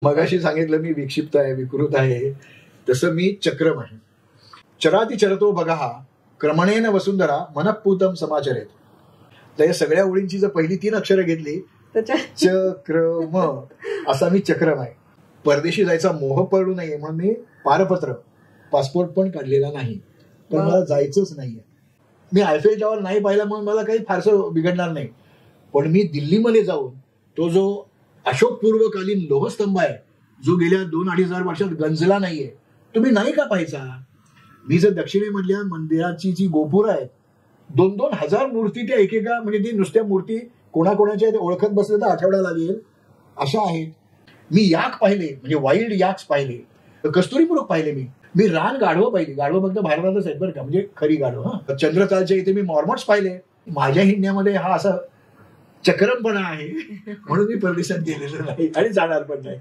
मगाशी सांगितलं मी विक्षिप्त आहे, विकृत आहे, तसं मी चक्रम आहे. चराती चरतो बघा क्रमणेन वसुंधरा मनःपूतम समाचरेत. तर या सगळ्या ओळींची जर पहिली 3 अक्षरं घेतली चक्रम, असा मी चक्रम आहे. परदेशी जायचा मोह पडू नये म्हणून मी पारपत्र पासपोर्ट पण काढलेला नाही, पण मला जायचंच नाहीये. मी आयफेल टॉवर नाही पाहिला म्हणून मला काही फारसं बिघडणार नाही, पण मी दिल्लीमध्ये जाऊन तो जो अशोक पूर्वकालीन लोहस्तंभ आहे, जो गेल्या 2-2.5 वर्षात गंजला नाहीये, तुम्ही नाही का पाहायचा? मी जर दक्षिणेमधल्या मंदिराची जी गोपुरं आहेत, 2-2 हजार मूर्ती त्या एकेका, म्हणजे ती नुसत्या मूर्ती कोणाकोणाच्या ओळखत बसले तर आठवडा लागेल अशा आहेत. मी याक पाहिले, म्हणजे वाईल्ड याक्स पाहिले, कस्तुरीपुरक पाहिले, मी रान गाढवं पाहिली. गाढवं फक्त भारतातच आहेत बरं का, म्हणजे खरी गाढवं. हा, चंद्रतालच्या इथे मी मॉर्मॉट्स पाहिले. माझ्या हिंडण्यामध्ये हा असा चक्रमपणा आहे म्हणून मी परदेशात गेलेलो नाही आणि जाणार पण नाही.